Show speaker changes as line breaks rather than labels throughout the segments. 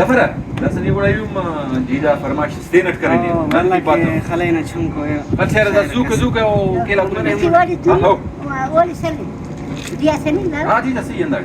زفرة بس اللي يقول يوم جيدا فرماش ستينت كرني
والله خلينا نشمكو
قال شهر زوكا وكيلا كل
ولي سلم دي سنين لا
هذه تسيين ذاك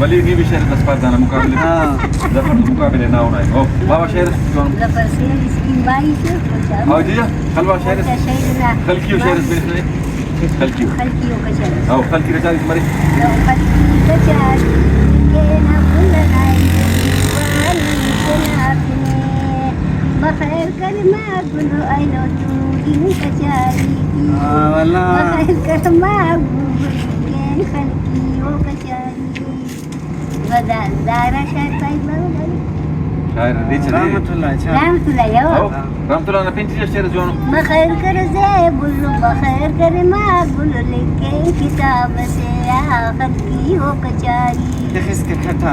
بلي يجيب شهر الأسفار ده أنا مقابل زفر مقابل هنا هنا أوه بابا شهر شلون؟
زفر شهر سكين بايشة
أو دي خلوا شهر خلكيو شهر بيسني خلكيو
كشهر
أو خلكي رجال مري
لو خلكي كشهر كنا كلنا وأنا بخير كلمة أقول أين تودين كشهري
والله
بخير كلمة أقول خلكي وكشهري بدأ دارا شاعر طيب ما
شاعر دي
رحمة الله
رحمة الله يا
رحمة الله أنا بنتي شهر زوانو
بخير كر زي بلو بخير كر ما بلو لكن كتاب سے آخر کی ہو کچاری
تخس کا کھٹا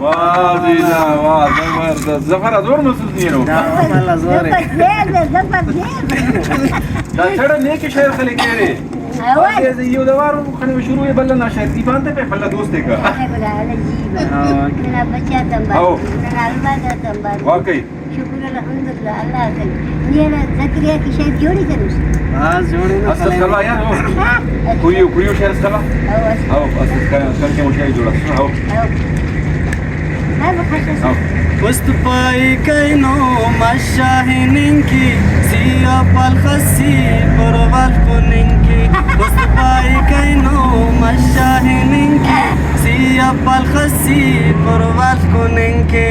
واه زيدا واه زفر زور مسوزينو
والله زوري
زفر زيب
دا چڑا نیک شہر خلے کہرے
اول
زي يو دوار خلے شروع ہے بلنا شہر دی بانتے پہ بلنا دوستے کا
انا بچا تنبا انا البادا تنبا
واقعي
شكرا الحمد لله الله خير نينا زكريا کی شاید جوڑی کروس
جوڑی نہ
اسس کلا یا نو کوئی شہر کلا او اسس کل کے مشاہد جوڑا او
وسطباي كينو مشاهينكي سيا بالخسي بربال كونينكي وسطباي كينو مشاهينكي سيا بالخسي بربال كونينكي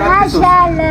ما شاء الله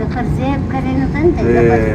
زفر زيب كرينو فانت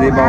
زيباو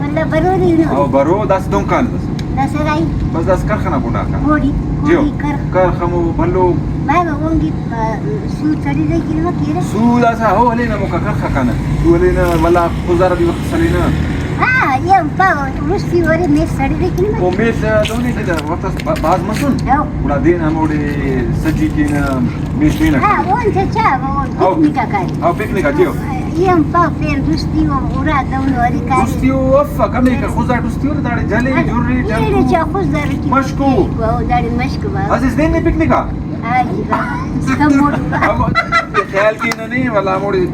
والله ضروري
او
انه
برو داس دونكان بس
لا سراي
بس داس كرخنا كنا كان
كوري
جيو
كوري كر
كرخمو بلو
بابا ونجيب شو تريد كلمة كده
سولا سا هو علينا مكاكا كان شو علينا ولا خزارة دي وقت سلينا
يوم بابا رشتي وري ميس تريد كلمة
وميت دوني كده وقت بعض مسون
أو
ولادين هموري سجي كينا ميت فينا
وانت شاف بيكنيكا كان
أو بيكنيك أجيو
يوم بابا فين رشتي ورا دون وري كان
دوستيو وفا كميك خزار دوستيو داري جالي جوري
يلي جا خزر
مشكو.
داري مشكو بابا
عزيز ديني بيكنيكا
سمور
خیال کې نه نه ولا موري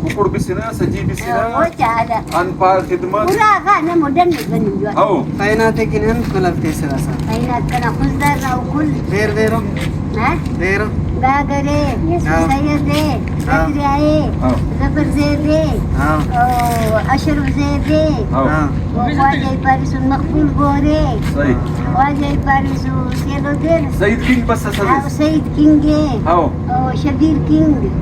وکړ بسنه سجي بسنه
وجعله
ان پار خدمت
ولا غانا مودن بنيو
او
قيناتك إن كلب تسرا سا
أين كان خزر أو كل
ديرو
ها
ديرو
غاغري سيدي بدري زبر زيدي أشرف زيدي
او
وواجه باريس المقبول غوري
صحيح
واجه باريس سيلو دير
سيد كينج بس
أو
سيد
سيد كينجي
او
أو شبير كينج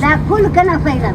لا كل كان فينا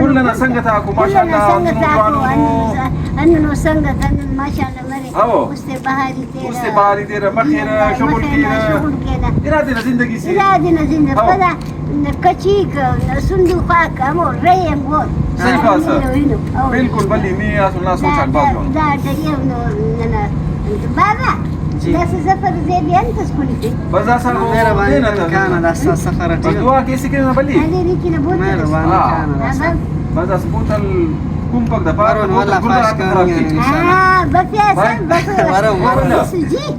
كلنا سنجتاكم ما شاء الله انتم جوانو
أنو سنجت أن ما شاء الله مري
أو.
مستبهاري تيرا
مستباري تيرا مخيرة شغل كيرا إرادنا زندگي سي
إرادنا زندگي
أو.
بدا كشيك صندوقك أمور ريم غور
صحيح باسا بالكل بلي مية الناس وشك بازون
دا يونو ننا بابا ناس سفر زي أنت سكوني في
بس أصلا
ميرا باني كان داسا
بس
سفرتي
دعاء كيسي كنا بلي
هذه ريكي نبوت
ميرا باني كان داسا
بس أسبوت الكومبك ده
بارون ولا فاش كان يعني
بفيا
بارون
سجي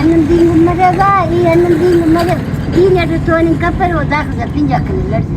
أنا بدي مرة أنا بدي مرة دين الرتون كفر وداخل بينجا كل لرزة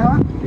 أهو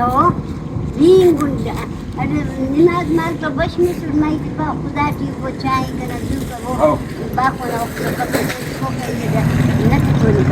أهو دين قلنا أنا نماذ ما تبش مثل ما يتبع خداتي وشاي كنا زوجة
أو.
باخذ أو كفر فوق إذا نكتوني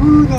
بودة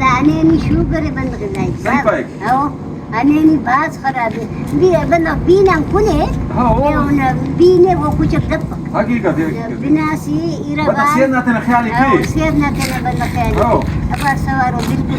ده أناني شوغر بند غناي
صحيح بايك.
أهو أناني باس خراب بي بند بينا كله
هو
يوم بينا وكوش دفق
حقيقة دي
بناسي
بس
إيرابا
سيرنا تنخيالي
أو
كي
سيرنا كنا بنخيالي
أو.
أبار سوارو بالكل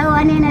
أو أنا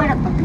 برا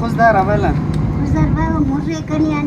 خذ دار بلا
وزر بابا مرة كنيان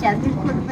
شاف بالكل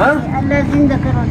ها؟
الله زنده كروت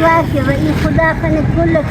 دعاك وإي خدا خلك كلك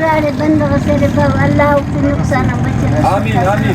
رالي بند غسل باب الله وكل نقصان بچه
آمين، آمين.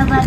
آباد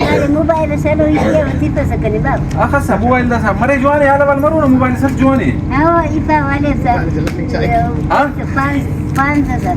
مره موبایل سره یې وتی ته سکني باب
اخس موبایل دا سم مره جوانه حالا ول مرونه موبایل سر جوانه
هو ایفا والے سره
ها
5000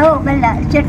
هو بلا چټ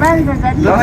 5000
لا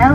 هو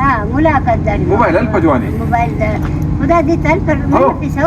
ها ملاقات داري
موبایل هل پجوانه
موبایل دا خدا دې تل پر
هو.
مې پیسو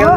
یو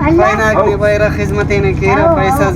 فاینا کې بایره خدمتینه کیرا پیسې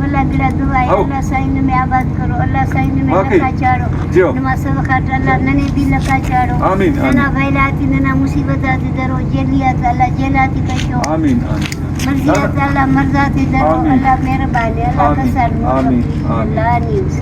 والله ګړه دعا
هو.
الله ساين مې آباد کړو الله ساين مې
واقعي.
لکا چاړو
جيو.
نما صدقات الله ننه دې لکا چاړو
آمين،
ننا
آمين.
غیلاتي ننا مصیبتات درو جلیات الله جلاتي کشو
آمين آمين
مرضیات الله مرضات درو
آمين.
الله مهرباني الله
آمين.
کسر
آمين.
الله نیوز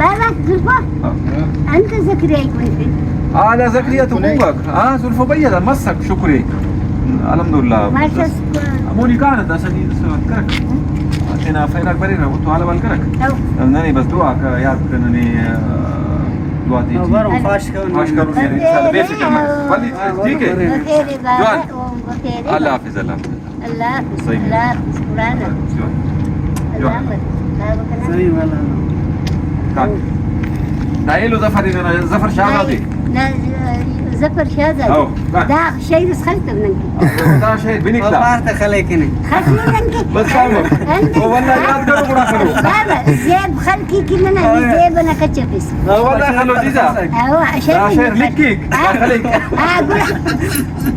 بابا زلفا انت زكريا يكون في
على زكريا تقومك زلفو بيضة مسك شكري الحمد لله
ما شاء
موني كانت عشان يذكرك انا فينك برينا وانتو على بالك
أو
انني بس دعاء يا انني دعاء تيجي
برو فاشكون
اشكر يعني رساله بيسك خلي تيجي
بخير
جوان.
بابا وبخير
الله حافظ الله حافظ
الله حافظ
طيب.
الله حافظ قرانا الله
جوان.
حافظ
زي ولا
تعال نايلو زفر انا زفر شهادتي
زفر شهادة
أو.
ده شيء بس خلته منك
ده شيء بينك لا
بارت خليكني
خليه
بس كامل والله ياد قالوا بڑا خلو
بابا زيب خلكي كنا زيب انا كتشفس
والله خلو جيزا
اهو عشان
لا شير ليكيك خليك
اقول